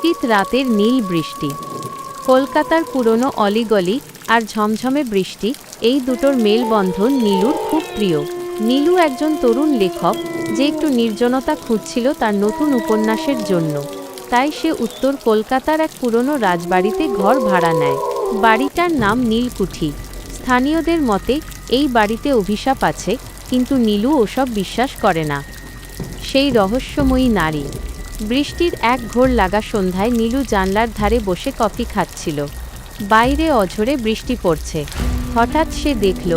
শীত রাতের নীল বৃষ্টি। কলকাতার পুরনো অলিগলি আর ঝমঝমে বৃষ্টি, এই দুটোর মেলবন্ধন নীলুর খুব প্রিয়। নীলু একজন তরুণ লেখক যে একটু নির্জনতা খুঁজছিল তার নতুন উপন্যাসের জন্য। তাই সে উত্তর কলকাতার এক পুরনো রাজবাড়িতে ঘর ভাড়া নেয়। বাড়িটার নাম নীলকুঠি। স্থানীয়দের মতে এই বাড়িতে অভিশাপ আছে, কিন্তু নীলু ওসব বিশ্বাস করে না। সেই রহস্যময়ী নারী। বৃষ্টির এক ঘোর লাগা সন্ধ্যায় নীলু জানলার ধারে বসে কফি খাচ্ছিল। বাইরে অঝোরে বৃষ্টি পড়ছে। হঠাৎ সে দেখল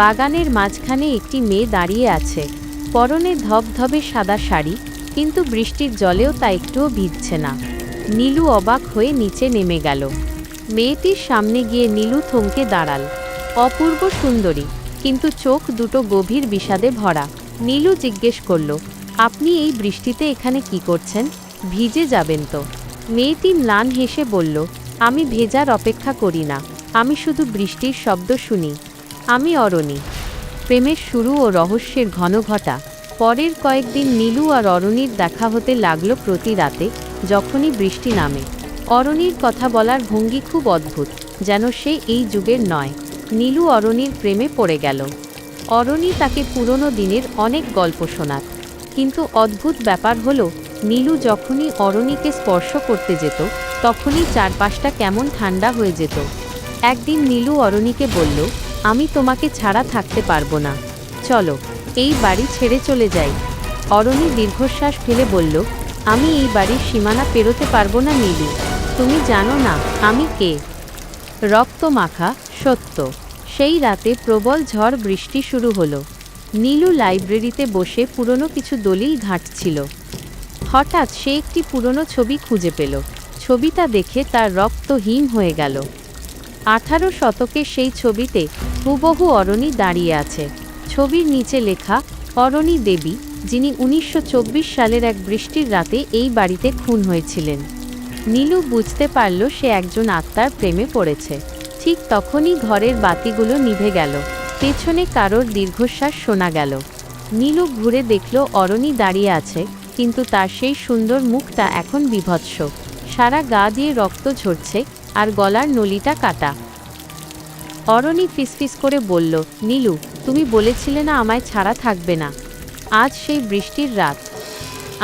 বাগানের মাঝখানে একটি মেয়ে দাঁড়িয়ে আছে। পরনে ধবধবে সাদা শাড়ি, কিন্তু বৃষ্টির জলেও তা একটুও ভিজছে না। নীলু অবাক হয়ে নিচে নেমে গেল। মেয়েটির সামনে গিয়ে নীলু থমকে দাঁড়াল। অপূর্ব সুন্দরী, কিন্তু চোখ দুটো গভীর বিষাদে ভরা। নীলু জিজ্ঞেস করল, আপনি এই বৃষ্টিতে এখানে কি করছেন? ভিজে যাবেন তো। মেয়েটি ম্লান হেসে বলল, আমি ভেজার অপেক্ষা করি না, আমি শুধু বৃষ্টির শব্দ শুনি। আমি অরণি। প্রেমের শুরু ও রহস্যের ঘনঘটা। পরের কয়েকদিন নীলু আর অরণির দেখা হতে লাগল প্রতি রাতে, যখনই বৃষ্টি নামে। অরণির কথা বলার ভঙ্গি খুব অদ্ভুত, যেন সে এই যুগের নয়। নীলু অরণির প্রেমে পড়ে গেল। অরণি তাকে পুরনো দিনের অনেক গল্প শোনাত। কিন্তু অদ্ভুত ব্যাপার হলো, নীলু যখনই অরণিকে স্পর্শ করতে যেত, তখনই চারপাশটা কেমন ঠান্ডা হয়ে যেত। একদিন নীলু অরণিকে বলল, আমি তোমাকে ছাড়া থাকতে পারবো না, চলো এই বাড়ি ছেড়ে চলে যাই। অরণি দীর্ঘশ্বাস ফেলে বলল, আমি এই বাড়ির সীমানা পেরোতে পারবো না নীলু। তুমি জানো না আমি কে। রক্তমাখা সত্য। সেই রাতে প্রবল ঝড় বৃষ্টি শুরু হলো। নীলু লাইব্রেরিতে বসে পুরনো কিছু দলিল ঘাঁটছিল। হঠাৎ সে একটি পুরনো ছবি খুঁজে পেল। ছবিটা দেখে তার রক্ত হিম হয়ে গেল। 18 শতকের সেই ছবিতে হুবহু অরণি দাঁড়িয়ে আছে। ছবির নিচে লেখা, অরণি দেবী, যিনি 1924 সালের এক বৃষ্টির রাতে এই বাড়িতে খুন হয়েছিলেন। নীলু বুঝতে পারল সে একজন আত্মার প্রেমে পড়েছে। ঠিক তখনই ঘরের বাতিগুলো নিভে গেল। পেছনে কারোর দীর্ঘশ্বাস শোনা গেল। নীলু ঘুরে দেখল অরণি দাঁড়িয়ে আছে, কিন্তু তার সেই সুন্দর মুখটা এখন বিভৎস। সারা গা দিয়ে রক্ত ঝরছে, আর গলার নলিটা কাটা। অরণি ফিসফিস করে বলল, নীলু, তুমি বলেছিলে না আমায় ছাড়া থাকবে না। আজ সেই বৃষ্টির রাত।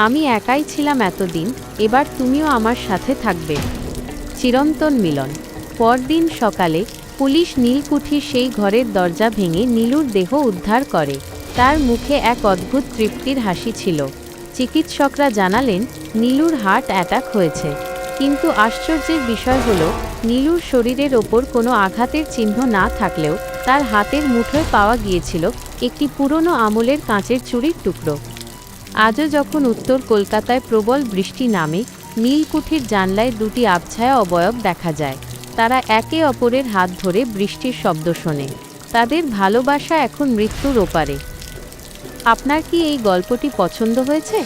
আমি একাই ছিলাম এতদিন, এবার তুমিও আমার সাথে থাকবে। চিরন্তন মিলন। পরদিন সকালে পুলিশ নীলকুঠির সেই ঘরের দরজা ভেঙে নীলুর দেহ উদ্ধার করে। তার মুখে এক অদ্ভুত তৃপ্তির হাসি ছিল। চিকিৎসকরা জানালেন নীলুর হার্ট অ্যাটাক হয়েছে। কিন্তু আশ্চর্যের বিষয় হলো, নীলুর শরীরের ওপর কোনো আঘাতের চিহ্ন না থাকলেও তার হাতের মুঠোয় পাওয়া গিয়েছিল একটি পুরনো আমলের কাঁচের চুড়ির টুকরো। আজও যখন উত্তর কলকাতায় প্রবল বৃষ্টি নামে, নীলকুঠির জানলায় দুটি আবছায়া অবয়ব দেখা যায়। তারা একে অপরের হাত ধরে বৃষ্টির শব্দ শোনে। তাদের ভালোবাসা এখন মৃত্যুর ওপারে। আপনার কি এই গল্পটি পছন্দ হয়েছে?